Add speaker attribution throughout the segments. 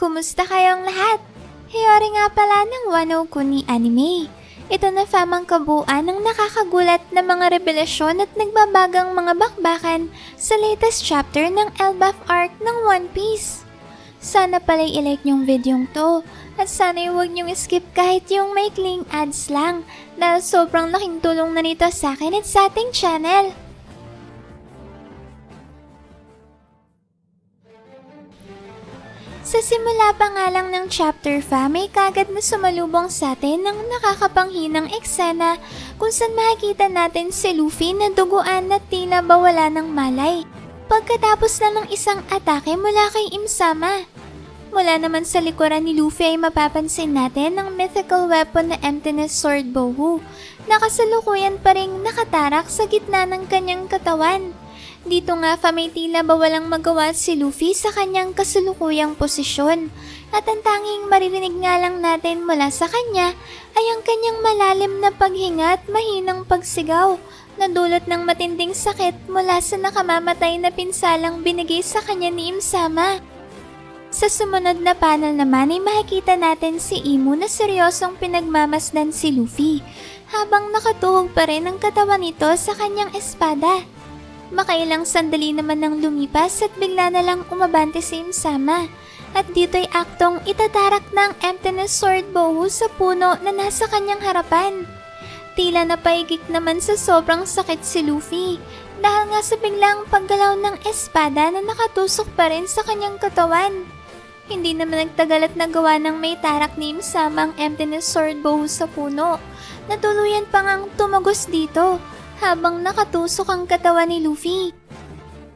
Speaker 1: Kumusta kayong lahat? Hiyori nga pala ng Wano Kuni Anime. Ito na famang kabuuan ng nakakagulat na mga revelasyon at nagbabagang mga bakbakan sa latest chapter ng Elbaf arc ng One Piece. Sana pala'y ilike niyong videong to at sana'y huwag niyong skip kahit yung maikling ads lang dahil sobrang laking tulong na nito sa akin at sa ating channel. Sa simula pa nga lang ng chapter may kagad na sumalubong sa atin ng nakakapanghinang eksena kung saan makikita natin si Luffy na duguan at tila bawala ng malay. Pagkatapos na ng isang atake mula kay Im-sama. Mula naman sa likuran ni Luffy ay mapapansin natin ang mythical weapon na Emptiness Sword Bowu na kasalukuyan pa ring nakatarak sa gitna ng kanyang katawan. Dito nga may tila ba walang magawa si Luffy sa kanyang kasulukuyang posisyon at ang tanging maririnig nga lang natin mula sa kanya ay ang kanyang malalim na paghinga at mahinang pagsigaw na dulot ng matinding sakit mula sa nakamamatay na pinsalang binigay sa kanya ni Im-sama. Sa sumunod na panel naman ay makikita natin si Imu na seryosong pinagmamasdan si Luffy habang nakatuhog pa rin ang katawan nito sa kanyang espada. Makailang sandali naman nang lumipas at bigla na lang umabante si Im-sama at dito'y aktong itatarak ng Emptiness Sword Bowu sa puno na nasa kanyang harapan. Tila napaigik naman sa sobrang sakit si Luffy dahil nga sa biglang paggalaw ng espada na nakatusok pa rin sa kanyang katawan. Hindi naman nagtagal at nagawa ng may tarak ni Im-sama ang Emptiness Sword Bowu sa puno na tuluyan pa ngang tumagos dito habang nakatusok ang katawan ni Luffy.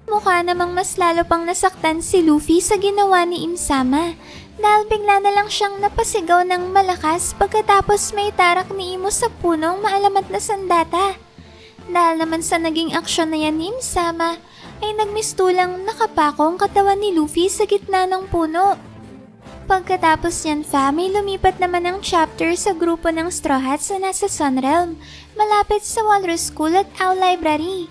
Speaker 1: Mukha namang mas lalo pang nasaktan si Luffy sa ginawa ni Im-sama dahil bigla na lang siyang napasigaw ng malakas pagkatapos may tarak ni Imu sa punong maalamat na sandata. Dahil naman sa naging aksyon na yan ni Im-sama ay nagmistulang nakapako ang katawan ni Luffy sa gitna ng puno. Pagkatapos yan may lumipat naman ang chapter sa grupo ng Straw Hats na nasa Sunrealm, malapit sa Walrus School at Owl Library.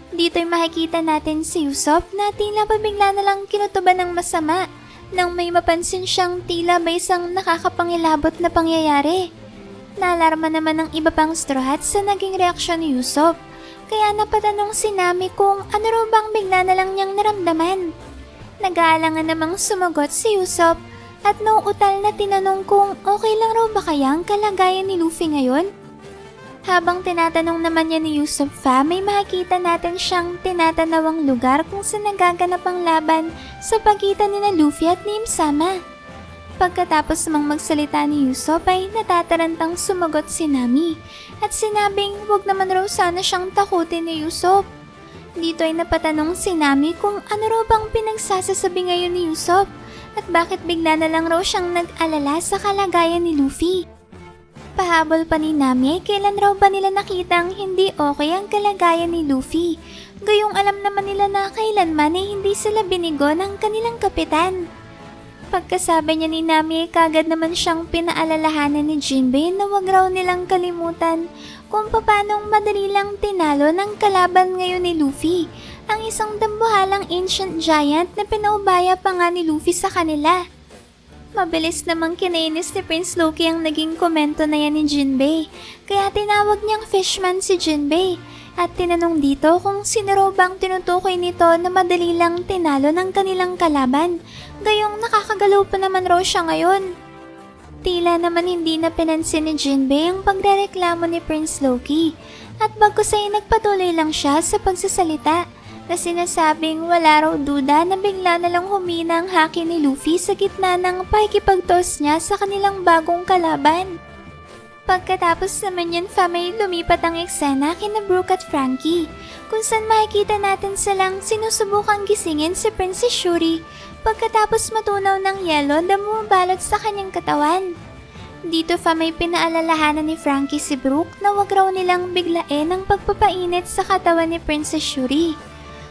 Speaker 1: Dito'y makikita natin si Usopp na tila bigla na lang kinutuban ng masama nang may mapansin siyang tila may isang nakakapangilabot na pangyayari. Naalarma naman ng iba pang Straw Hats sa naging reaksyon ni Usopp, kaya napatanong si Nami kung ano raw bang bigla na lang niyang naramdaman. Nag-aalangan namang sumagot si Usopp at nauutal na tinanong kung okay lang raw ba kaya ang kalagayan ni Luffy ngayon? Habang tinatanong naman niya ni Usopp may makikita natin siyang tinatanawang lugar kung saan nagaganap ang laban sa pagitan ni Luffy at ni Im-sama. Pagkatapos namang magsalita ni Usopp ay natatarantang sumagot si Nami at sinabing wag naman raw sana siyang takutin ni Usopp. Dito ay napatanong si Nami kung ano raw bang pinagsasasabi ngayon ni Usopp at bakit bigla na lang raw siyang nag-alala sa kalagayan ni Luffy. Pahabol pa ni Nami kailan raw ba nila nakitang hindi okay ang kalagayan ni Luffy. Gayong alam naman nila na kailanman ay hindi sila binigo ng kanilang kapitan. Pagkasabi niya ni Nami kagad naman siyang pinaalalahanan ni Jinbei na wag raw nilang kalimutan kung paanong madali lang tinalo ng kalaban ngayon ni Luffy, ang isang dambuhalang ancient giant na pinaubaya pa nga ni Luffy sa kanila. Mabilis namang kinainis ni Prince Loki ang naging komento na yan ni Jinbei, kaya tinawag niyang fishman si Jinbei at tinanong dito kung sino raw bang tinutukoy nito na madali lang tinalo ng kanilang kalaban, gayong nakakagalaw pa naman raw siya ngayon. Tila naman hindi na pinansin ni Jinbei ang pagrereklamo ni Prince Loki at bagkus ay nagpatuloy lang siya sa pagsasalita na sinasabing wala raw duda na bigla na lang humina ang haki ni Luffy sa gitna ng pakikipagtos niya sa kanilang bagong kalaban. Pagkatapos naman yan may lumipat ang eksena kina Brook at Frankie kung saan makikita natin silang sinusubukang gisingin si Princess Shuri pagkatapos matunaw ng yelo na bumabalot sa kanyang katawan. Dito may pinaalalahanan ni Frankie si Brook na wag raw nilang biglain ang pagpapainit sa katawan ni Princess Shuri.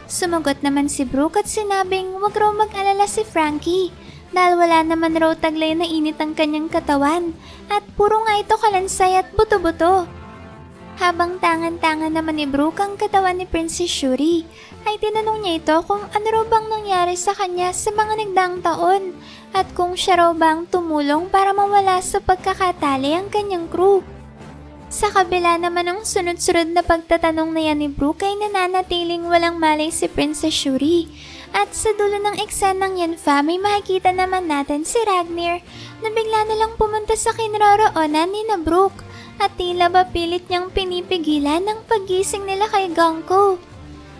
Speaker 1: Sumagot naman si Brook at sinabing wag raw mag-alala si Frankie dahil wala naman raw taglay na init ang kanyang katawan at puro nga ito kalansay at buto-buto. Habang tangan-tangan naman ni Brook ang katawan ni Princess Shuri, ay tinanong niya ito kung ano raw bang nangyari sa kanya sa mga nagdaang taon at kung siya raw bang tumulong para mawala sa pagkakatali ang kanyang crew. Sa kabila naman ng sunod-sunod na pagtatanong na yan ni Brook ay nananatiling walang malay si Princess Shuri. At sa dulo ng eksenang yan may makikita naman natin si Ragnir na bigla na lang pumunta sa kinaroroonan ni na Brook at tila ba pilit niyang pinipigilan ng paggising nila kay Ganko.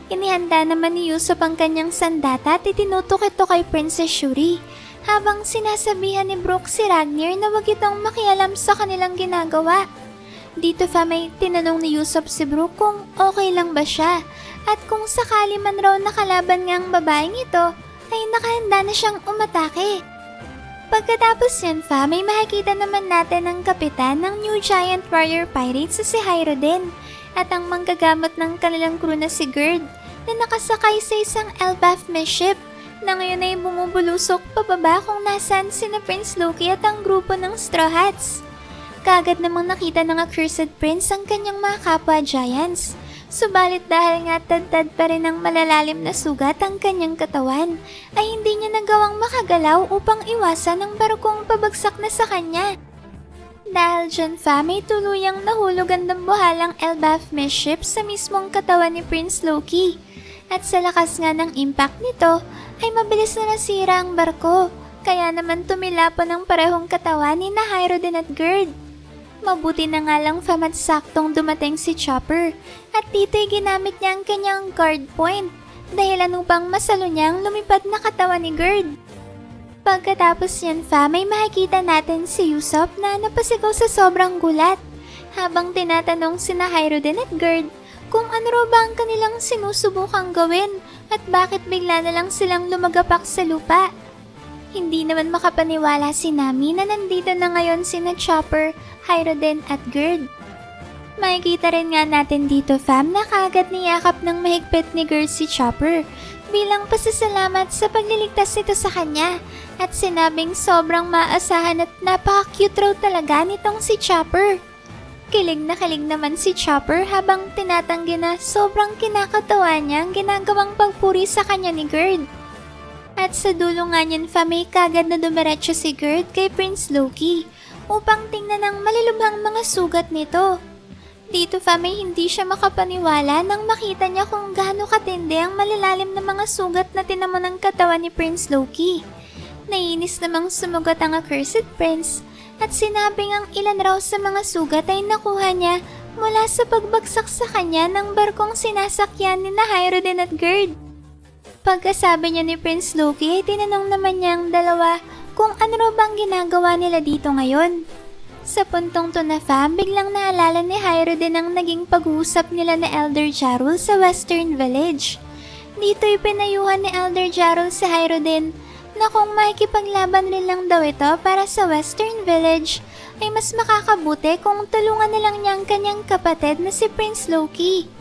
Speaker 1: Inihanda naman ni Usopp ang kanyang sandata at itinutok ito kay Princess Shuri habang sinasabihan ni Brook si Ragnir na wag itong makialam sa kanilang ginagawa. Dito may tinanong ni Usopp si Brook kung okay lang ba siya at kung sakali man raw nakalaban nga ang babaeng ito ay nakahanda na siyang umatake. Pagkatapos yan may makikita naman natin ang kapitan ng New Giant Warrior Pirates si Hyro din at ang manggagamot ng kanilang crew na si Gerd na nakasakay sa isang Elbaf ship na ngayon ay bumubulusok pababa kung nasaan sina Prince Loki at ang grupo ng Straw Hats. Kaagad namang nakita ng Accursed Prince ang kanyang mga kapwa Giants. Subalit dahil nga tad-tad pa rin ang malalalim na sugat ang kanyang katawan, ay hindi niya nagawang makagalaw upang iwasan ang barkong pabagsak na sa kanya. Dahil dyan may tuluyang nahulog ang dambuhalang Elbaf ship sa mismong katawan ni Prince Loki. At sa lakas nga ng impact nito, ay mabilis na nasira ang barko, kaya naman tumilapon ang parehong katawan ni na Hyro din at Gerd. Mabuti na nga lang at saktong dumating si Chopper at dito'y ginamit niya ang kanyang guard point dahilan upang masalo niya ang lumipad na katawan ni Gerd. Pagkatapos yan may makikita natin si Usopp na napasigaw sa sobrang gulat habang tinatanong sina Hyro din at Gerd kung ano raw ba ang kanilang sinusubukang gawin at bakit bigla na lang silang lumagapak sa lupa. Hindi naman makapaniwala si Nami na nandito na ngayon sina Chopper, Hyroden at Gerd. Makikita rin nga natin dito na kaagad niyakap ng mahigpit ni Gerd si Chopper bilang pasasalamat sa pagliligtas nito sa kanya at sinabing sobrang maasahan at napaka-cute raw talaga nitong si Chopper. Kilig na kilig naman si Chopper habang tinatanggi na sobrang kinakatawa niya ang ginagawang pagpuri sa kanya ni Gerd. At sa dulo nga niyan may kagad na dumiretso si Gerd kay Prince Loki upang tingnan ang malilubhang mga sugat nito. Dito may hindi siya makapaniwala nang makita niya kung gaano katindi ang malalalim na mga sugat na tinamo ng katawan ni Prince Loki. Nainis namang sumugat ang Accursed Prince at sinabing ang ilan raw sa mga sugat ay nakuha niya mula sa pagbagsak sa kanya ng barkong sinasakyan ni na Hyro din at Gerd. Pagkasabi niya ni Prince Loki ay tinanong naman niya ang dalawa kung ano raw bang ginagawa nila dito ngayon. Sa puntong to na biglang naalala ni Hyro din ang naging pag-uusap nila na Elder Jarul sa Western Village. Dito'y pinayuhan ni Elder Jarul si Hyro din na kung makikipaglaban rin lang daw ito para sa Western Village ay mas makakabuti kung tulungan na lang niya ang kanyang kapatid na si Prince Loki.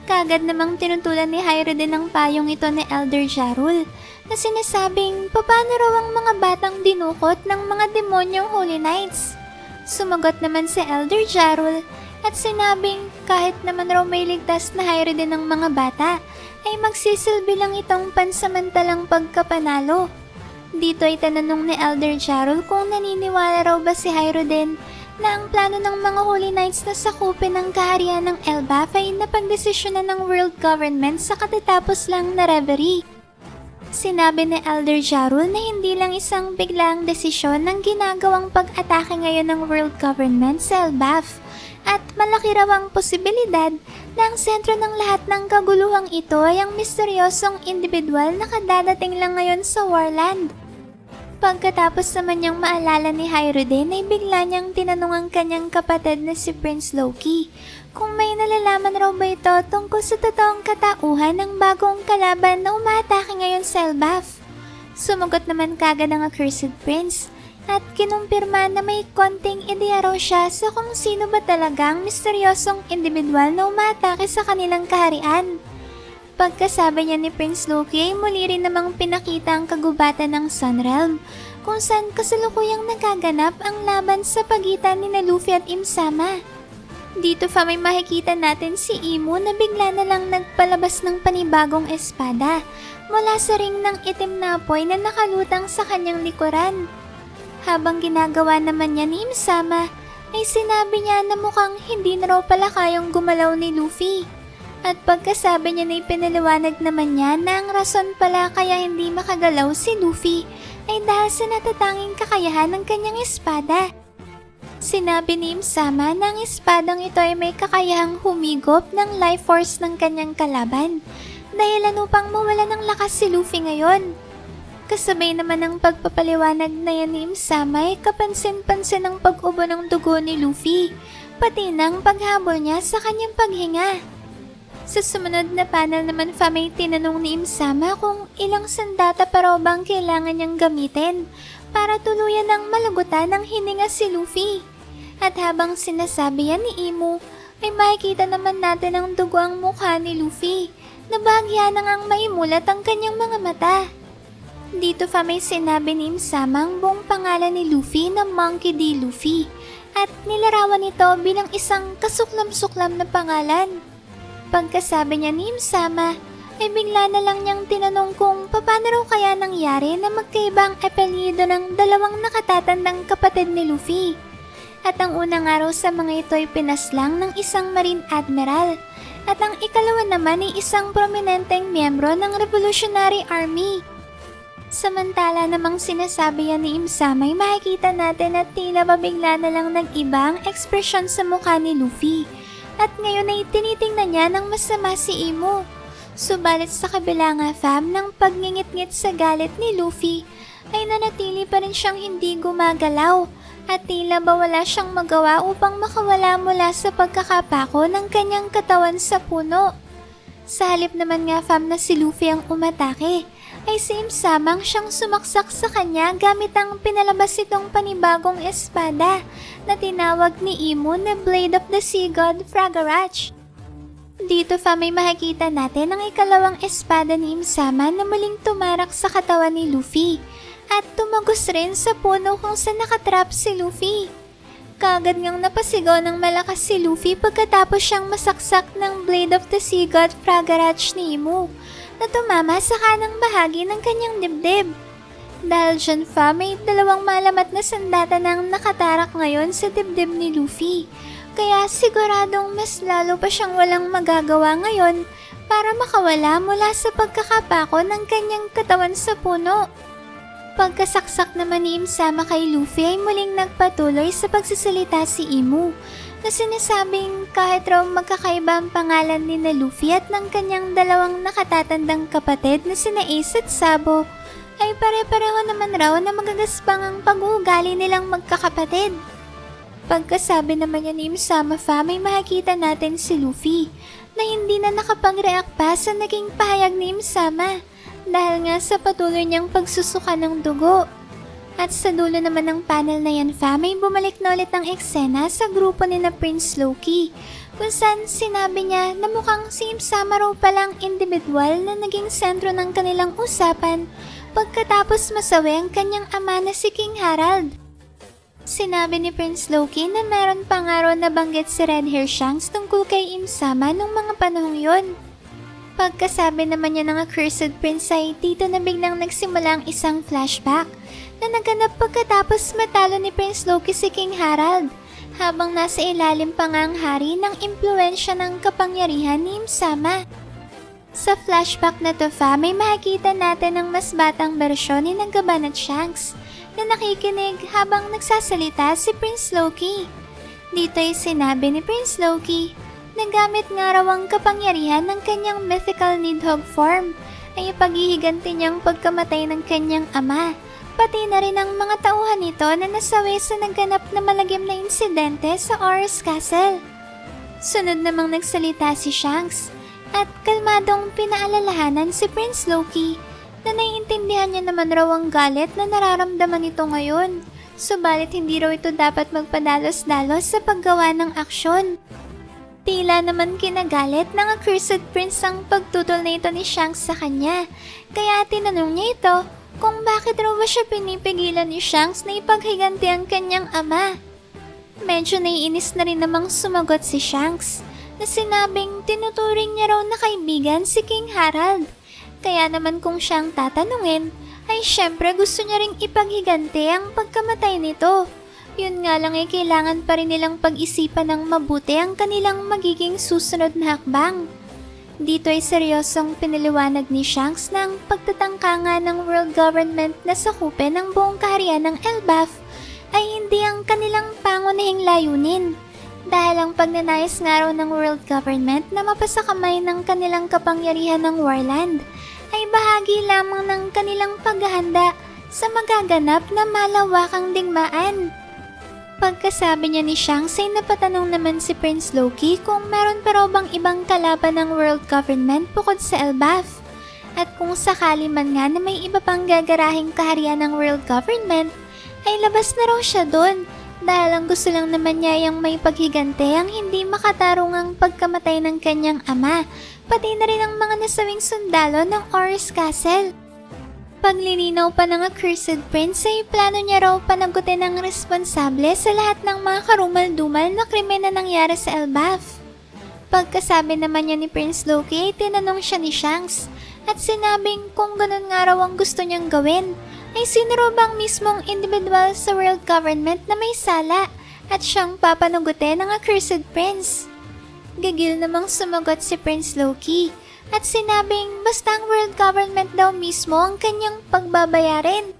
Speaker 1: Kagad namang tinutulan ni Hyro din ang payong ito ni Elder Jarul na sinasabing paano raw ang mga batang dinukot ng mga demonyong Holy Knights. Sumagot naman si Elder Jarul at sinabing kahit naman raw may ligtas na Hyro din ng mga bata ay magsisilbi lang itong pansamantalang pagkapanalo. Dito ay tananong ni Elder Jarul kung naniniwala raw ba si Hyro din na ang plano ng mga Holy Knights na sakupin ng kaharian ng Elbaf ay napagdesisyonan ng world government sa katatapos lang na reverie. Sinabi ni Elder Jarul na hindi lang isang biglang desisyon ng ginagawang pag-atake ngayon ng world government sa Elbaf at malaki raw ang posibilidad na ang sentro ng lahat ng kaguluhang ito ay ang misteryosong individual na kadadating lang ngayon sa Warland. Pagkatapos naman niyang maalala ni Hyro din ay bigla niyang tinanong ang kanyang kapatid na si Prince Loki kung may nalalaman raw ba ito tungkol sa totoong katauhan ng bagong kalaban na umatake ngayon sa Elbaf. Sumagot naman kagad ang Accursed Prince at kinumpirma na may konting ideya raw siya sa kung sino ba talaga ang misteryosong individual na umatake sa kanilang kaharian. Pagkasabi niya ni Prince Loki ay muli rin namang pinakita ang kagubatan ng Sunrealm kung saan kasalukuyang nagaganap ang laban sa pagitan ni Luffy at Im-sama. Dito pa may makikita natin si Imo na bigla na lang nagpalabas ng panibagong espada mula sa ring ng itim na apoy na nakalutang sa kanyang likuran. Habang ginagawa naman niya ni Im-sama, ay sinabi niya na mukhang hindi na raw pala kayang gumalaw ni Luffy. At pagkasabi niya na ipinaliwanag naman niya na ang rason pala kaya hindi makagalaw si Luffy ay dahil sa natatanging kakayahan ng kanyang espada. Sinabi ni Im-sama na ang espadang ito ay may kakayahang humigop ng life force ng kanyang kalaban, dahilan upang mawala ng lakas si Luffy ngayon. Kasabay naman ng pagpapaliwanag na yan ni Im-sama ay kapansin-pansin ang pag-ubo ng dugo ni Luffy, pati ng paghabol niya sa kanyang paghinga. Sa sumunod na panel naman may tinanong ni Im-sama kung ilang sandata pa raw bang kailangan niyang gamitin para tuluyan ng malagutan ng hininga si Luffy. At habang sinasabi yan ni Imo, ay makikita naman natin ang dugo ang mukha ni Luffy na bahagya na ngang maimulat ang kanyang mga mata. Dito may sinabi ni Im-sama ang buong pangalan ni Luffy na Monkey D. Luffy at nilarawan ito bilang isang kasuklam-suklam na pangalan. Pagkasabi niya ni Im-sama, ay bigla na lang niyang tinanong kung paano raw kaya nangyari na magkaiba ang apelyido ng dalawang nakatatandang kapatid ni Luffy. At ang unang araw sa mga ito ay pinaslang ng isang Marine Admiral at ang ikalawa naman ay isang prominenteng miyembro ng Revolutionary Army. Samantala namang sinasabi yan ni Im-sama ay makikita natin at tila babigla na lang nag-iba ang ekspresyon sa mukha ni Luffy at ngayon ay tinitingnan niya ng masama si Imo. Subalit sa kabila nga ng pagngingit-ngit sa galit ni Luffy ay nanatili pa rin siyang hindi gumagalaw at tila ba wala siyang magawa upang makawala mula sa pagkakapako ng kanyang katawan sa puno. Sa halip naman nga na si Luffy ang umatake, ay si Im-sama ang siyang sumaksak sa kanya gamit ang pinalabas itong panibagong espada na tinawag ni Imo na Blade of the Sea God Fragarach. Dito may makikita natin ang ikalawang espada ni Im-sama na muling tumarak sa katawan ni Luffy at tumagos rin sa puno kung saan nakatrap si Luffy. Kagad ngang napasigaw ng malakas si Luffy pagkatapos siyang masaksak ng Blade of the Sea God Fragarach ni Imo na tumama sa kanang bahagi ng kanyang dibdib. Dahil dyan may dalawang malamat na sandata nang nakatarak ngayon sa dibdib ni Luffy. Kaya siguradong mas lalo pa siyang walang magagawa ngayon para makawala mula sa pagkakapako ng kanyang katawan sa puno. Pagkasaksak naman ni Im-sama kay Luffy ay muling nagpatuloy sa pagsasalita si Imo na sinasabing kahit raw magkakaiba ang pangalan ni na Luffy at ng kanyang dalawang nakatatandang kapatid na sina Ace at Sabo ay pare-pareho naman raw na magagaspang ang pag-uugali nilang magkakapatid. Pagkasabi naman niya ni Im-sama may makikita natin si Luffy na hindi na nakapag-react pa sa naging pahayag ni Im-sama dahil nga sa patuloy niyang pagsusuka ng dugo. At sa dulo naman ng panel na yan may bumalik na ulit ang eksena sa grupo ni na Prince Loki kung saan sinabi niya na mukhang si Im-sama raw palang individual na naging sentro ng kanilang usapan pagkatapos masawi ang kanyang ama na si King Harald. Sinabi ni Prince Loki na meron pang araw na banggit si Red Hair Shanks tungkol kay Im-sama nung mga panahong yon. Pagkasabi naman niya ng Accursed Prince ay dito na biglang nagsimula ang isang flashback na naganap pagkatapos matalo ni Prince Loki si King Harald habang nasa ilalim pa nga ang hari ng impluensya ng kapangyarihan ni Im-sama. Sa flashback na to may makikita natin ang mas batang bersyon ni Nagaban at Shanks na nakikinig habang nagsasalita si Prince Loki. Dito ay sinabi ni Prince Loki na gamit nga raw ang kapangyarihan ng kanyang mythical Nidhogg form ay ipaghihiganti niyang pagkamatay ng kanyang ama, pati na rin ang mga tauhan nito na nasawi sa naganap na malagim na insidente sa Aurus Castle. Sunod namang nagsalita si Shanks at kalmadong pinaalalahanan si Prince Loki na naiintindihan niya naman raw ang galit na nararamdaman nito ngayon, subalit hindi raw ito dapat magpadalos-dalos sa paggawa ng aksyon. Tila naman kinagalit ng Accursed Prince ang pagtutol na ito ni Shanks sa kanya, kaya tinanong niya ito kung bakit raw ba siya pinipigilan ni Shanks na ipaghiganti ang kanyang ama. Medyo naiinis na rin namang sumagot si Shanks na sinabing tinuturing niya raw na kaibigan si King Harold. Kaya naman kung siyang tatanungin, ay syempre gusto niya ring ipaghigante ang pagkamatay nito. Yun nga lang ay kailangan pa rin nilang pag-isipan ng mabuti ang kanilang magiging susunod na hakbang. Dito ay seryosong pinaliwanag ni Shanks na ang pagtatangka nga ng world government na sakupin ang buong kaharian ng Elbaf ay hindi ang kanilang pangunahing layunin. Dahil ang pagnanais nga raw ng world government na mapasakamay ng kanilang kapangyarihan ng Warland ay bahagi lamang ng kanilang paghahanda sa magaganap na malawakang digmaan. Pagkasabi niya ni Shanks ay napatanong naman si Prince Loki kung meron pa raw bang ibang kalaban ng world government bukod sa Elbaf. At kung sakali man nga na may iba pang gagarahing kaharian ng world government, ay labas na raw siya doon dahil ang gusto lang naman niya yung may paghigante ang hindi makatarong ang pagkamatay ng kanyang ama, pati na rin ang mga nasawing sundalo ng Oris Castle. Paglilinaw pa ng Accursed Prince ay plano niya raw panagutin ang responsable sa lahat ng mga karumal-dumal na krimen na nangyari sa Elbaf. Pagkasabi naman niya ni Prince Loki ay tinanong siya ni Shanks at sinabing kung ganun nga raw ang gusto niyang gawin, ay sino raw bang mismong individual sa world government na may sala at siyang papanagutin ng Accursed Prince. Gigil namang sumagot si Prince Loki at sinabing basta ang world government daw mismo ang kanyang pagbabayarin.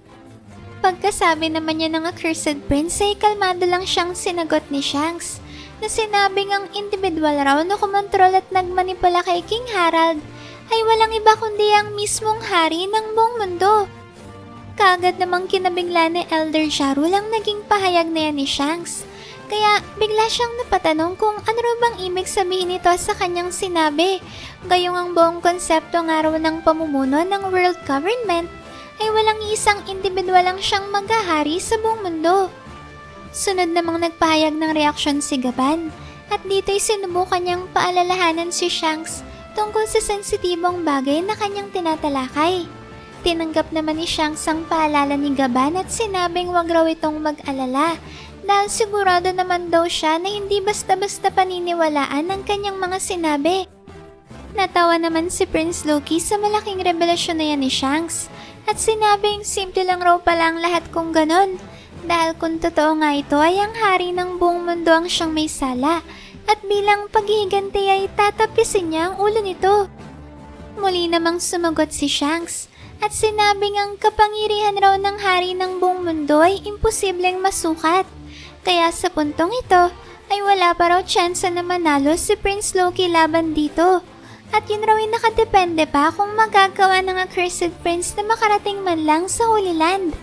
Speaker 1: Pagkasabi naman niya ng Accursed Prince ay kalmado lang siyang sinagot ni Shanks na sinabing ang individual raw na kumontrol at nagmanipula kay King Harold ay walang iba kundi ang mismong hari ng buong mundo. Kaagad namang kinabigla ni Elder Jarul ang naging pahayag na yan ni Shanks. Kaya bigla siyang napatanong kung ano raw bang ibig sabihin nito sa kanyang sinabi. Gayong ang buong konsepto nga raw ng pamumuno ng world government ay walang isang individual lang siyang maghahari sa buong mundo. Sunod namang nagpahayag ng reaksyon si Gaban at dito'y sinubukan niyang paalalahanan si Shanks tungkol sa sensitibong bagay na kanyang tinatalakay. Tinanggap naman ni Shanks ang paalala ni Gaban at sinabing wag raw itong mag-alala dahil sigurado naman daw siya na hindi basta-basta paniniwalaan ang kanyang mga sinabi. Natawa naman si Prince Loki sa malaking revelasyon na yan ni Shanks at sinabing simple lang raw pala ang lahat kung ganon dahil kung totoo nga ito ay ang hari ng buong mundo ang siyang may sala at bilang paghihiganti ay tatapisin niya ang ulo nito. Muli namang sumagot si Shanks at sinabing ang kapangyarihan raw ng hari ng buong mundo ay imposibleng masukat. Kaya sa puntong ito ay wala pa raw tsansa na manalo si Prince Loki laban dito. At yun raw ay nakadepende pa kung magagawa ng Accursed Prince na makarating man lang sa Holy Land.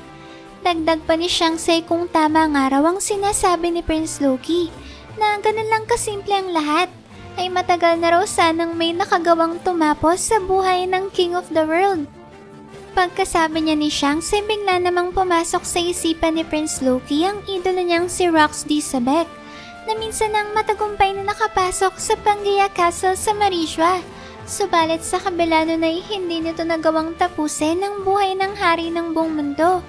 Speaker 1: Dagdag pa ni Shanksay kung tama nga raw ang sinasabi ni Prince Loki na ganun lang kasimple ang lahat. Ay matagal na raw sanang may nakagawang tumapos sa buhay ng King of the World. Pagkasabi niya ni Shanks ay bigla namang pumasok sa isipan ni Prince Loki ang idolo niyang si Rox D. Sabek na minsan ang matagumpay na nakapasok sa Pangaea Castle sa Marishua. Subalit sa kabila nun ay hindi nito nagawang tapusin ang buhay ng hari ng buong mundo.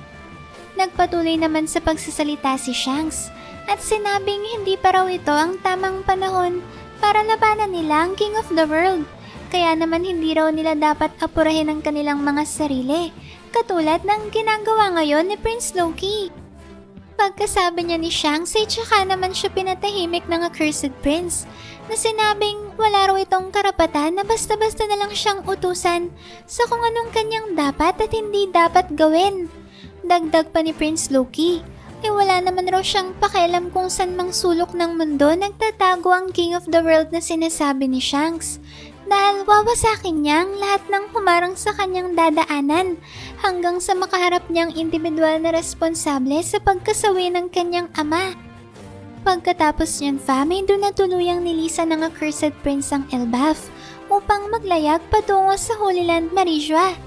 Speaker 1: Nagpatuloy naman sa pagsasalita si Shanks at sinabing hindi pa raw ito ang tamang panahon para labanan nila ang King of the World. Kaya naman hindi raw nila dapat apurahin ang kanilang mga sarili, katulad ng ginagawa ngayon ni Prince Loki. Pagkasabi niya ni Shanks ay tsaka naman siya pinatahimik ng Accursed Prince na sinabing wala raw itong karapatan na basta-basta na lang siyang utusan sa kung anong kanyang dapat at hindi dapat gawin. Dagdag pa ni Prince Loki ay wala naman raw siyang pakialam kung saan mang sulok ng mundo nagtatago ang King of the World na sinasabi ni Shanks. Dahil wawasakin niya ang lahat ng humarang sa kanyang dadaanan hanggang sa makaharap niyang individual na responsable sa pagkasawi ng kanyang ama. Pagkatapos niyan may doon na tuluyang nilisan ng Accursed Prince ang Elbaf upang maglayag patungo sa Holy Land Marishua.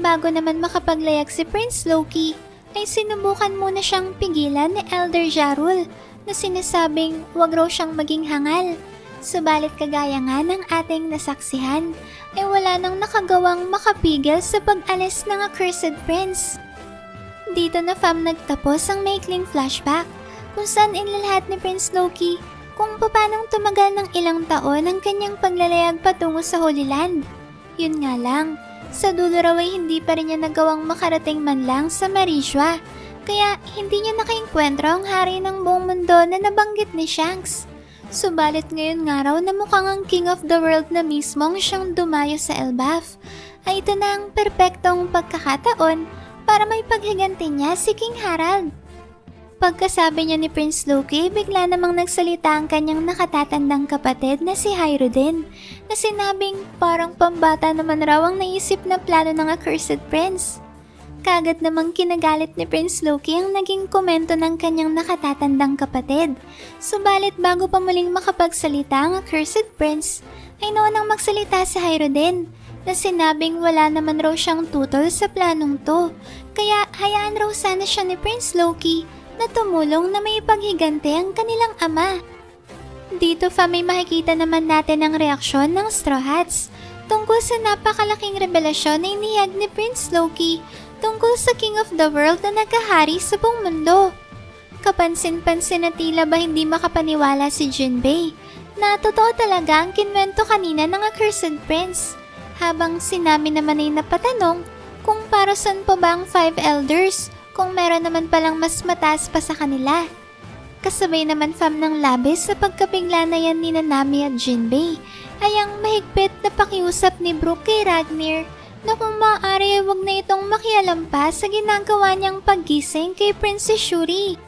Speaker 1: Bago naman makapaglayag si Prince Loki, ay sinubukan muna siyang pigilan ni Elder Jarul na sinasabing wag raw siyang maging hangal. Subalit kagaya nga ng ating nasaksihan, ay wala nang nakagawang makapigil sa pag-alis ng Accursed Prince. Dito na nagtapos ang maikling flashback kung saan inilalahat ni Prince Loki kung paanong tumagal ng ilang taon ang kanyang paglalayag patungo sa Holy Land. Yun nga lang, sa dulo raw ay hindi pa rin niya nagawang makarating man lang sa Marisha, kaya hindi niya nakainkwentro ang hari ng buong mundo na nabanggit ni Shanks. Subalit ngayon nga raw na mukhang ang King of the World na mismong siyang dumayo sa Elbaf, ay ito na ang perpektong pagkakataon para may paghiganti niya si King Harald. Pagkasabi niya ni Prince Loki, bigla namang nagsalita ang kanyang nakatatandang kapatid na si Hyrule na sinabing parang pambata naman raw ang naisip na plano ng Accursed Prince. Kaagad namang kinagalit ni Prince Loki ang naging komento ng kanyang nakatatandang kapatid. Subalit bago pa muling makapagsalita ang Accursed Prince, ay noon ang magsalita si Hyrule na sinabing wala naman raw siyang tutol sa planong to, kaya hayaan raw sana siya ni Prince Loki na tumulong na may ipaghiganti ang kanilang ama. Dito fa may makikita naman natin ang reaksyon ng Straw Hats tungkol sa napakalaking revelasyon na inihag ni Prince Loki tungkol sa King of the World na nagkahari sa buong mundo. Kapansin-pansin na tila ba hindi makapaniwala si Jinbei na totoo talaga ang kinwento kanina ng Accursed Prince, habang si Nami naman ay napatanong kung para saan pa ba ang 5 elders kung meron naman palang mas mataas pa sa kanila. Kasabay naman fam ng labis sa pagkabigla na yan ni Nami at Jinbei ay ang mahigpit na pakiusap ni Brook kay Ragnir na kung maaari wag na itong makialam pa sa ginagawa niyang paggising kay Princess Shuri.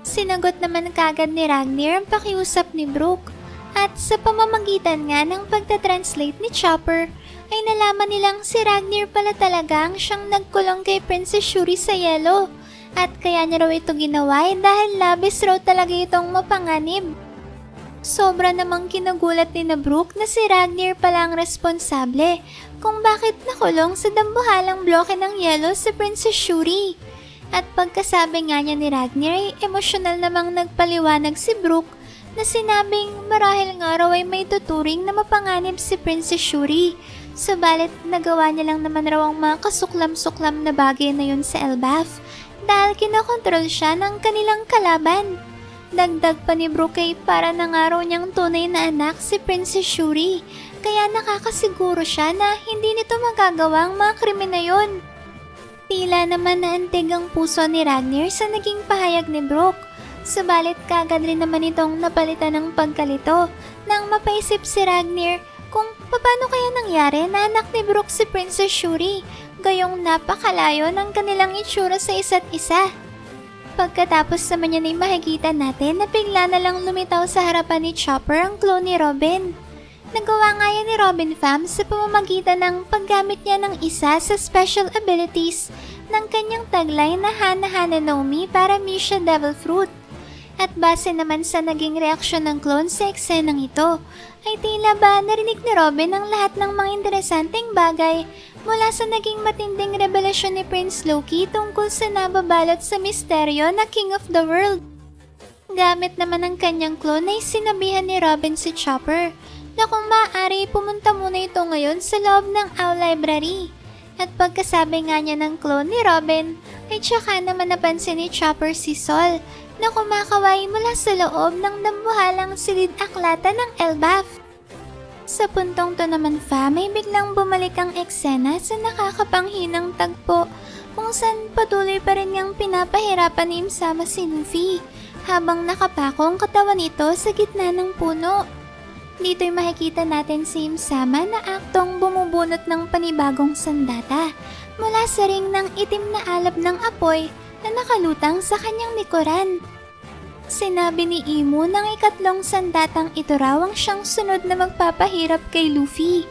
Speaker 1: Sinagot naman kagad ni Ragnir ang pakiusap ni Brook, at sa pamamagitan nga ng pagta-translate ni Chopper ay nalaman nilang si Ragnir pala talaga ang siyang nagkulong kay Princess Shuri sa yelo, at kaya niya raw ito ginawa dahil labis raw talaga itong mapanganib. Sobra namang kinagulat ni Brook na si Ragnir pala ang responsable kung bakit nakulong sa dambuhalang bloke ng yelo si Princess Shuri. At pagkasabi nga niya ni Ragnir ay emosyonal namang nagpaliwanag si Brook na sinabing marahil nga raw ay may tuturing na mapanganib si Princess Shuri. Subalit nagawa niya lang naman raw ang mga kasuklam-suklam na bagay na yun sa Elbaf dahil kinokontrol siya ng kanilang kalaban. Dagdag pa ni Brook ay para na nga raw niyang tunay na anak si Princess Shuri, kaya nakakasiguro siya na hindi nito magagawa ang mga krimen na yun. Tila naman naantig ang puso ni Ragnir sa naging pahayag ni Brook. Subalit kagad rin naman itong napalitan ng pagkalito nang mapaisip si Ragnir kung paano kaya nangyari na anak ni Brook si Princess Shuri, gayong napakalayo ng kanilang itsura sa isa't isa. Pagkatapos naman niya ay makikita natin na bigla na lang lumitaw sa harapan ni Chopper ang clone ni Robin. Nagawa nga yan ni Robin Fam sa pamamagitan ng paggamit niya ng isa sa special abilities ng kanyang taglay na Hana-Hana no Mi para Misha Devil Fruit. At base naman sa naging reaksyon ng clone sa eksenang ito, ay tila ba narinig ni Robin ang lahat ng mga interesanteng bagay mula sa naging matinding revelasyon ni Prince Loki tungkol sa nababalot sa misteryo na King of the World. Gamit naman ang kanyang clone ay sinabihan ni Robin si Chopper na kung maaari pumunta muna ito ngayon sa loob ng Owl Library. At pagkasabi nga niya ng clone ni Robin, ay tsaka naman napansin ni Chopper si Sol na kumakaway mula sa loob ng dambuhalang silid aklata ng Elbaf. Sa puntong to naman fam ay biglang bumalik ang eksena sa nakakapanghinang tagpo kung saan patuloy pa rin niyang pinapahirapan ni Imsama si Luffy habang nakapako ang katawan nito sa gitna ng puno. Dito'y makikita natin si Imsama na aktong bumubunot ng panibagong sandata mula sa ring ng itim na alab ng apoy na nakalutang sa kanyang likuran. Sinabi ni Imu ng ikatlong sandatang ito raw ang siyang sunod na magpapahirap kay Luffy.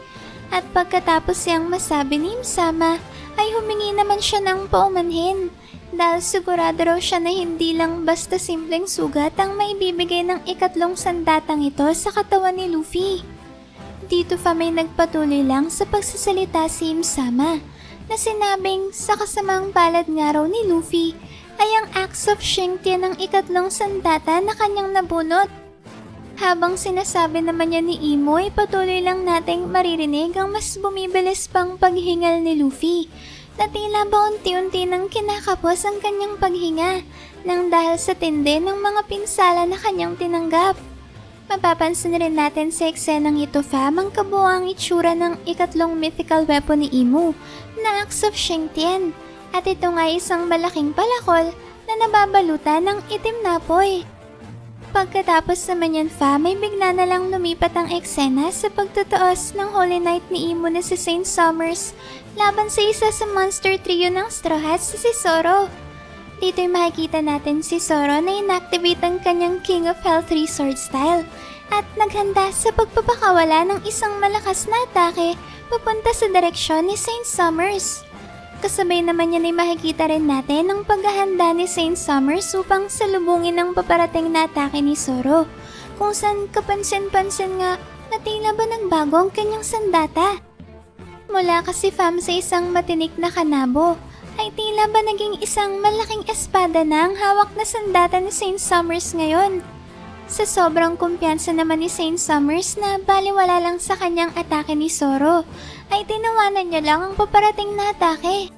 Speaker 1: At pagkatapos siyang masabi ni Imsama ay humingi naman siya ng paumanhin dahil sigurado raw siya na hindi lang basta simpleng sugat ang maibibigay ng ikatlong sandatang ito sa katawan ni Luffy. Dito pa may nagpatuloy lang sa pagsasalita si Imsama na sinabing sa kasamang palad nga raw ni Luffy ay ang Axe of Shingtia ng ikatlong sandata na kanyang nabunot. Habang sinasabi naman niya ni Imo ay patuloy lang nating maririnig ang mas bumibilis pang paghingal ni Luffy na tila ba unti-unti nang kinakapos ang kanyang paghinga nang dahil sa tindi ng mga pinsala na kanyang tinanggap. Mapapansin rin natin sa eksenang ito fam ang kabuuang itsura ng ikatlong mythical weapon ni Imu na Axe of Shengtian at ito nga isang malaking palakol na nababalutan ng itim na apoy. Pagkatapos naman yan fam ay bigla na lang lumipat ang eksena sa pagtutuos ng Holy Knight ni Imu na si Saint Summers laban sa isa sa monster trio ng Straw Hats si Zoro. Dito'y makikita natin si Zoro na inactivate ang kanyang King of Hell 3 sword style at naghanda sa pagpapakawala ng isang malakas na atake papunta sa direksyon ni Saint Summers. Kasabay naman yan ay makikita rin natin ang paghahanda ni Saint Summers upang salubungin ang paparating na atake ni Zoro, kung saan kapansin-pansin nga na tila ba nagbago ang kanyang sandata. Mula kasi fam sa isang matinik na kanabo, ay tila ba naging isang malaking espada na ang hawak na sandata ni Saint Summers ngayon. Sa sobrang kumpiyansa naman ni Saint Summers na baliwala lang sa kanyang atake ni Zoro, ay tinawanan niya lang ang paparating na atake.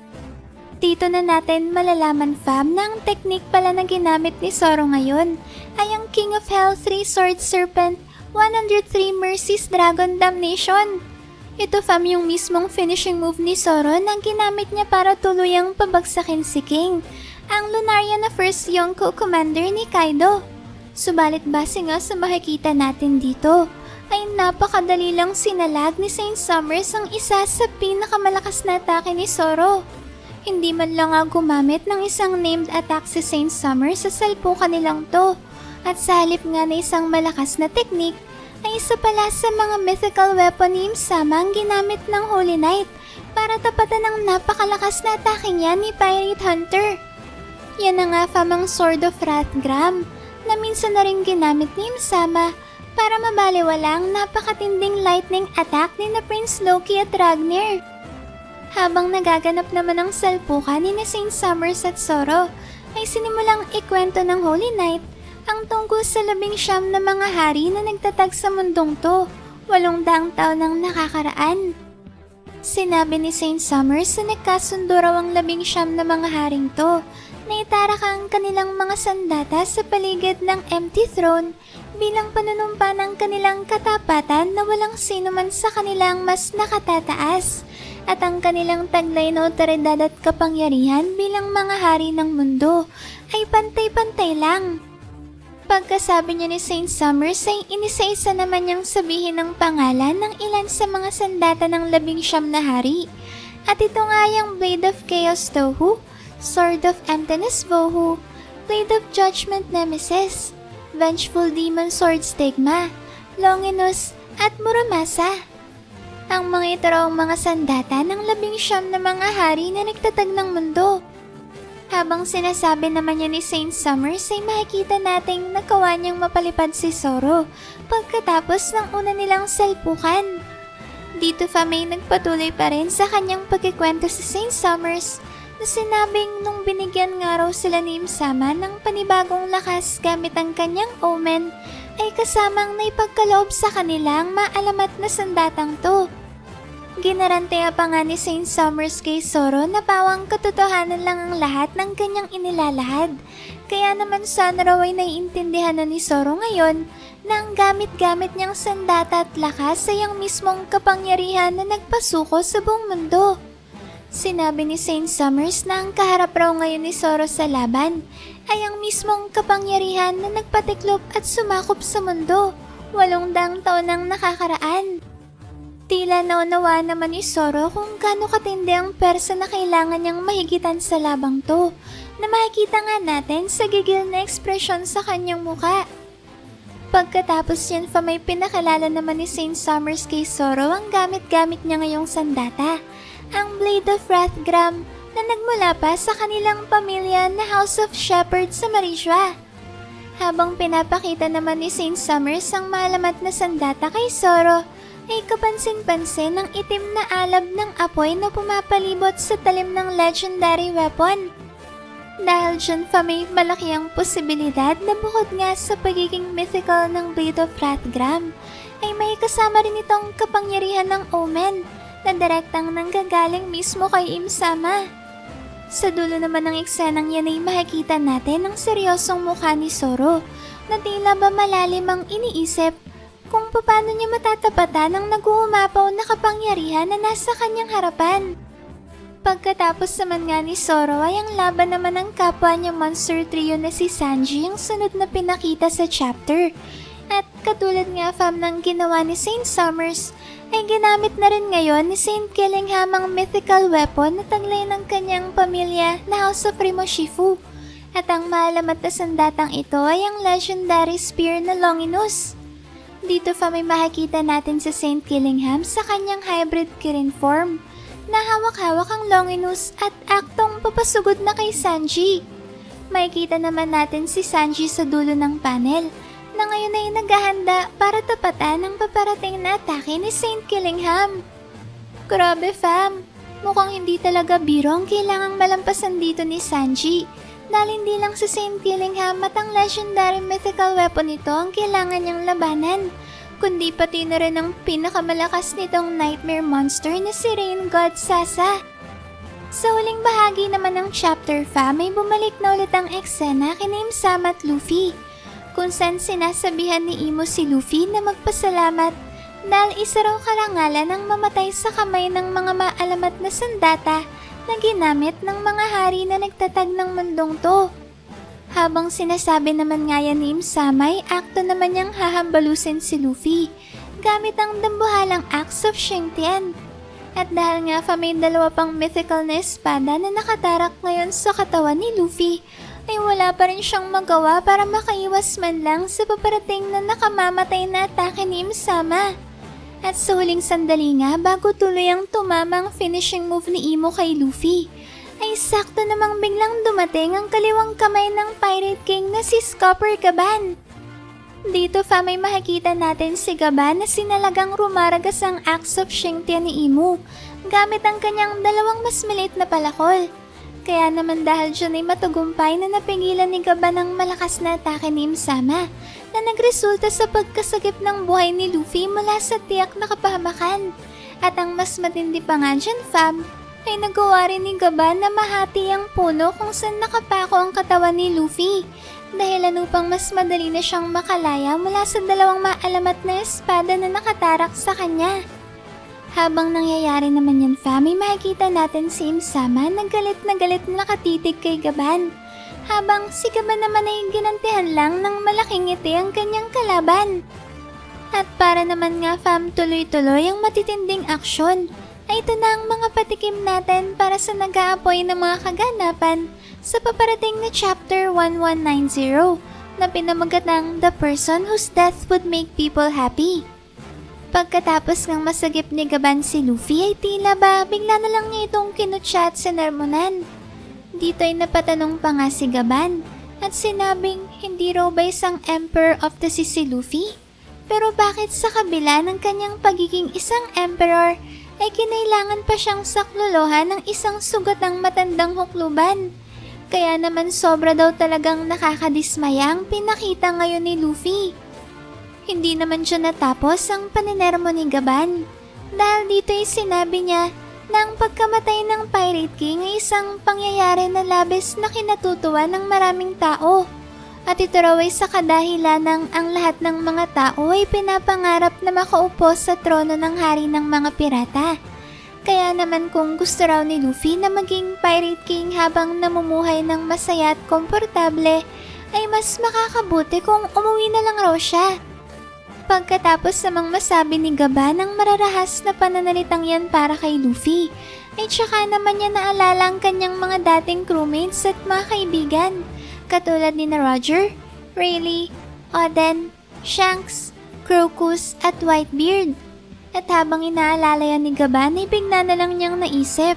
Speaker 1: Dito na natin malalaman fam na ang teknik pala na ginamit ni Zoro ngayon ay ang King of Hell 3 Sword Serpent 103 Mercies Dragon Damnation. Ito fam yung mismong finishing move ni Zoro na ginamit niya para tuluyang pabagsakin si King, ang Lunaria na first Yonko commander ni Kaido. Subalit base nga sa makikita natin dito, ay napakadali lang sinalag ni Saint Summers ang isa sa pinakamalakas na atake ni Zoro. Hindi man lang nga gumamit ng isang named attack si Saint Summers sa salpukan nilang to, at sa halip nga na isang malakas na teknik, ay isa pala sa mga mythical weapon ni Im-sama ang ginamit ng Holy Knight para tapatan ang napakalakas na atake niya ni Pirate Hunter. Yan na nga fam ang Sword of Wrathgram na minsan na rin ginamit ni Im-sama para mabaliwala ang napakatinding lightning attack ni na Prince Loki at Ragnar. Habang nagaganap naman ang salpukan ni na Saint Summers at Zoro, ay sinimulang ikwento ng Holy Knight ang tungkol sa 19 na mga hari na nagtatag sa mundong to, 800 taon nang nakakaraan. Sinabi ni Saint Summers na nagkasundo raw ang 19 na mga haring to, na itarak ang kanilang mga sandata sa paligid ng empty throne bilang panunumpa ng kanilang katapatan na walang sino man sa kanilang mas nakatataas, at ang kanilang taglay na otoridad at kapangyarihan bilang mga hari ng mundo ay pantay-pantay lang. Pagkasabi niya ni Saint Summers ay inisa-isa naman niyang sabihin ang pangalan ng ilan sa mga sandata ng 19 na hari. At ito nga yung Blade of Chaos Tohu, Sword of Emptiness Vohu, Blade of Judgment Nemesis, Vengeful Demon Sword Stigma, Longinus, at Muramasa. Ang mga ito raw ang mga sandata ng 19 na mga hari na nagtatag ng mundo. Habang sinasabi naman niya ni Saint Summers ay makikita nating nagawa niyang mapalipad si Zoro pagkatapos ng una nilang salpukan. Dito fa may nagpatuloy pa rin sa kanyang pagkikwento si Saint Summers na sinabing nung binigyan nga raw sila ni Im-sama ng panibagong lakas gamit ang kanyang omen ay kasamang naipagkaloob sa kanila ang maalamat na sandatang to. Ginarantaya pa nga ni Saint Summers kay Zoro na pawang katotohanan lang ang lahat ng kanyang inilalahad. Kaya naman sana raw ay naiintindihan na ni Zoro ngayon na ang gamit-gamit niyang sandata at lakas ay ang mismong kapangyarihan na nagpasuko sa buong mundo. Sinabi ni Saint Summers na ang kaharap raw ngayon ni Zoro sa laban ay ang mismong kapangyarihan na nagpatiklop at sumakop sa mundo 800 taon nang nakakaraan. Tila naunawa naman ni Zoro kung gaano katindi ang persa na kailangan niyang mahigitan sa labang to, na makikita nga natin sa gigil na ekspresyon sa kanyang muka. Pagkatapos yan fa may pinakalala naman ni Saint Summers kay Zoro ang gamit-gamit niya ngayong sandata, ang Blade of Wrathgram na nagmula pa sa kanilang pamilya na House of Shepherd sa Marisha. Habang pinapakita naman ni Saint Summers ang maalamat na sandata kay Zoro, ay kapansin-pansin ang itim na alab ng apoy na pumapalibot sa talim ng legendary weapon. Dahil dyan pa may malaki ang posibilidad na bukod nga sa pagiging mythical ng Blade of Wrathgram, ay may kasama rin itong kapangyarihan ng omen na direktang nanggagaling mismo kay Im-sama. Sa dulo naman ng eksenang yan ay makikita natin ang seryosong mukha ni Zoro na tila ba malalim ang iniisip kung paano niya matatapatan ang nag-uumapaw na kapangyarihan na nasa kanyang harapan. Pagkatapos naman nga ni Zoro ay ang laban naman ng kapwa niya monster trio na si Sanji ang sunod na pinakita sa chapter. At katulad nga fam ng ginawa ni Saint Summers, ay ginamit na rin ngayon ni Saint Killingham ang mythical weapon na taglay ng kanyang pamilya na House of Rimoshifu. At ang maalamat na sandatang ito ay ang legendary spear na Longinus. Dito fa may makikita natin sa Saint Killingham sa kanyang hybrid Kirin form na hawak-hawak ang Longinus at aktong papasugod na kay Sanji. Makikita naman natin si Sanji sa dulo ng panel na ngayon ay naghahanda para tapatan ang paparating na atake ni Saint Killingham. Grabe fam, mukhang hindi talaga biro ang kailangang malampasan dito ni Sanji. Dahil hindi lang si Saint Killingham at ang legendary mythical weapon nito ang kailangan niyang labanan, kundi pati na rin ang pinakamalakas nitong nightmare monster na si Rain God Sasa. Sa huling bahagi naman ng chapter fam ay bumalik na ulit ang eksena kina Im-sama at Luffy, kung saan sinasabihan ni Imo si Luffy na magpasalamat dahil isa raw karangalan ang mamatay sa kamay ng mga maalamat na sandata na ginamit ng mga hari na nagtatag ng mundong to. Habang sinasabi naman nga yan ni Im-sama ay akto naman niyang hahambalusin si Luffy gamit ang dambuhalang Axe of Shintian. At dahil nga may dalawa pang mythical na espada na nakatarak ngayon sa katawan ni Luffy, ay wala pa rin siyang magawa para makaiwas man lang sa paparating na nakamamatay na atake ni Im-sama. At sa huling sandali nga bago tuloy ang tumamang finishing move ni Imo kay Luffy, ay sakto namang biglang dumating ang kaliwang kamay ng Pirate King na si Scopper Gaban. Dito fa may makikita natin si Gaban na sinalagang rumaragas ang Axe of Shintian ni Imo gamit ang kanyang dalawang mas maliit na palakol. Kaya naman dahil dyan ay matagumpay na napigilan ni Gaban ang malakas na atake ni Im-sama na nagresulta sa pagkasagip ng buhay ni Luffy mula sa tiyak na kapahamakan. At ang mas matindi pa nga dyan fam, ay nagawa rin ni Gaban na mahati ang puno kung saan nakapako ang katawan ni Luffy. Dahilan upang mas madali na siyang makalaya mula sa dalawang maalamat na espada na nakatarak sa kanya. Habang nangyayari naman yan fam, may makikita natin si Im-sama na galit na nakatitig kay Gaban. Habang si Gaban naman ay ginantihan lang ng malaking ngiti ang kanyang kalaban. At para naman nga fam tuloy-tuloy ang matitinding aksyon, ay ito na ang mga patikim natin para sa nag-aapoy ng mga kaganapan sa paparating na chapter 1190 na pinamagat ng The Person Whose Death Would Make People Happy. Pagkatapos ng masagip ni Gaban si Luffy ay tila ba bigla na lang niya itong kinutsa at sinermonan. Dito ay napatanong pa nga si Gaban at sinabing hindi raw ba isang Emperor of the Sea si Luffy? Pero bakit sa kabila ng kanyang pagiging isang Emperor ay kinailangan pa siyang saklolohan ng isang sugatang matandang hukluban? Kaya naman sobra daw talagang nakakadismaya ang pinakita ngayon ni Luffy. Hindi naman siya natapos ang paninermo ni Gaban dahil dito ay sinabi niya na ang pagkamatay ng Pirate King ay isang pangyayari na labis na kinatutuwa ng maraming tao at ito raw ay sa kadahilan ng ang lahat ng mga tao ay pinapangarap na makaupo sa trono ng hari ng mga pirata. Kaya naman kung gusto raw ni Luffy na maging Pirate King habang namumuhay ng masaya at komportable ay mas makakabuti kung umuwi na lang raw siya. Pagkatapos namang masabi ni Gaban ang mararahas na pananalitang yan para kay Luffy, ay tsaka naman niya naalala ang kanyang mga dating crewmates at mga kaibigan, katulad ni na Roger, Rayleigh, Oden, Shanks, Crocus at Whitebeard. At habang inaalala yan ni Gaban ay bigla na lang niyang naisip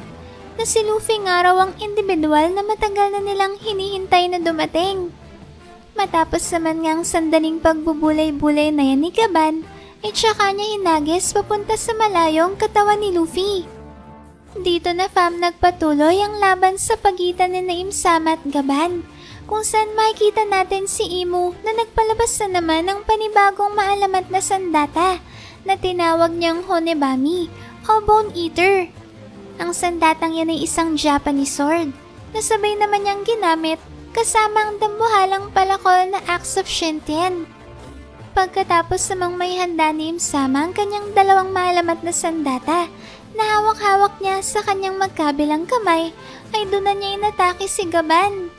Speaker 1: na si Luffy nga raw ang individual na matagal na nilang hinihintay na dumating. Matapos naman nga ang sandaling pagbubulay-bulay na yan ni Gaban, ay tsaka niya hinagis papunta sa malayong katawan ni Luffy. Dito na fam nagpatuloy ang laban sa pagitan ni Im-sama at Gaban, kung saan makikita natin si Imo na nagpalabas na naman ng panibagong maalamat na sandata na tinawag niyang Honebami, o Bone Eater. Ang sandatang yan ay isang Japanese sword na sabay naman niyang ginamit kasama ang dambuhalang palakol na Axe of Shinten. Pagkatapos namang may handa ni Im-sama ang kanyang dalawang maalamat na sandata na hawak-hawak niya sa kanyang magkabilang kamay, ay doon na niya inatake si Gaban.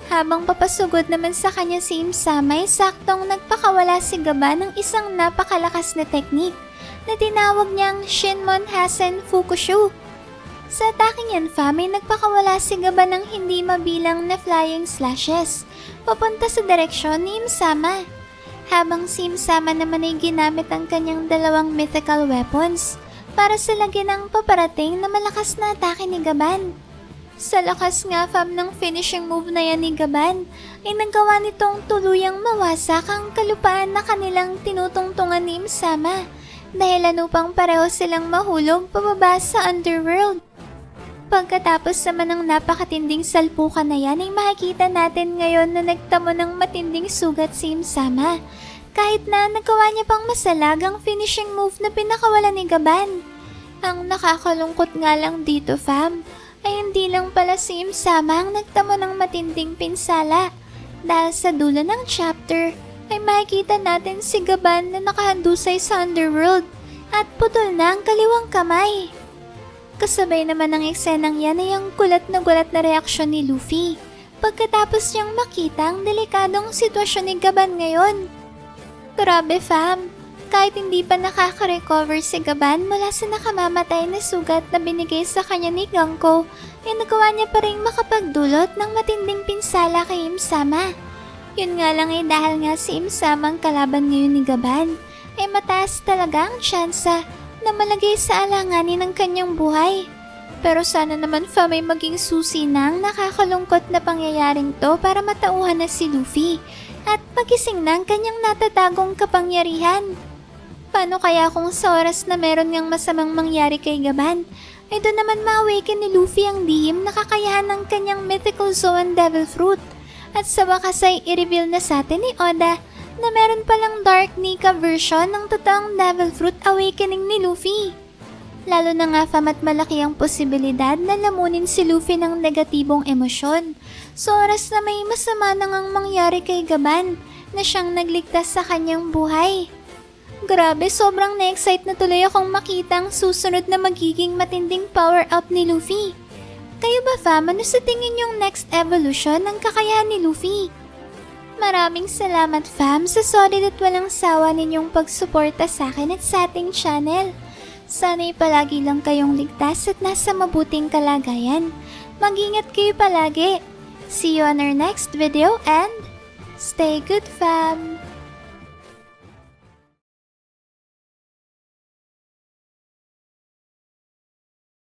Speaker 1: Habang papasugod naman sa kanya si Im-sama, ay saktong nagpakawala si Gaban ng isang napakalakas na teknik na tinawag niyang Shinmon Hasen Fukushu. Sa ataking yan, fam, ay nagpakawala si Gaban ng hindi mabilang na flying slashes papunta sa direksyon ni Im-sama. Habang si Im-sama naman ay ginamit ang kanyang dalawang mythical weapons para salagin ang paparating na malakas na atake ni Gaban. Sa lakas nga, fam, ng finishing move na yan ni Gaban, ay nagawa nitong tuluyang mawasak ang kalupaan na kanilang tinutungtungan ni Im-sama, dahilan upang pareho silang mahulog pababa sa underworld. Pagkatapos naman ng napakatinding salpukan na yan, ay makikita natin ngayon na nagtamo ng matinding sugat si Im-sama, kahit na nagawa niya pang masalag ang finishing move na pinakawala ni Gaban. Ang nakakalungkot nga lang dito, fam, ay hindi lang pala si Im-sama ang nagtamo ng matinding pinsala, dahil sa dulo ng chapter ay makikita natin si Gaban na nakahandusay sa underworld at putol na ang kaliwang kamay. Kasabay naman ng eksenang yan ay ang gulat na reaksyon ni Luffy pagkatapos niyang makita ang delikadong sitwasyon ni Gaban ngayon. Grabe, fam, kahit hindi pa nakaka-recover si Gaban mula sa nakamamatay na sugat na binigay sa kanya ni Ganko, ay nagawa niya pa rin makapagdulot ng matinding pinsala kay Im-sama. Yun nga lang ay dahil nga si Im-sama ang kalaban ngayon ni Gaban, ay mataas talaga ang tsansa na malagay sa alanganin ng kanyang buhay. Pero sana naman, fam, ay maging susi na ang nakakalungkot na pangyayaring to para matauhan na si Luffy at magising na ang kanyang natatagong kapangyarihan. Paano kaya kung sa oras na meron ngang masamang mangyari kay Gaban, ay doon naman ma-awaken ni Luffy ang lihim na kakayahan ng kanyang mythical Zoan Devil Fruit, at sa wakas ay i-reveal na sa atin ni Oda na meron palang Dark Nika version ng totoong Devil Fruit awakening ni Luffy. Lalo na nga, fam, at malaki ang posibilidad na lamunin si Luffy ng negatibong emosyon sa oras na may masama na ngang mangyari kay Gaban na siyang nagligtas sa kanyang buhay. Grabe, sobrang na-excite na tuloy akong makita ang susunod na magiging matinding power up ni Luffy. Kayo ba, fam, ano sa tingin yung next evolution ng kakayahan ni Luffy? Maraming salamat, fam, sa solid at walang sawa ninyong pagsuporta sa akin at sa ating channel. Sana'y palagi lang kayong ligtas at nasa mabuting kalagayan. Mag-ingat kayo palagi. See you on our next video and stay good, fam!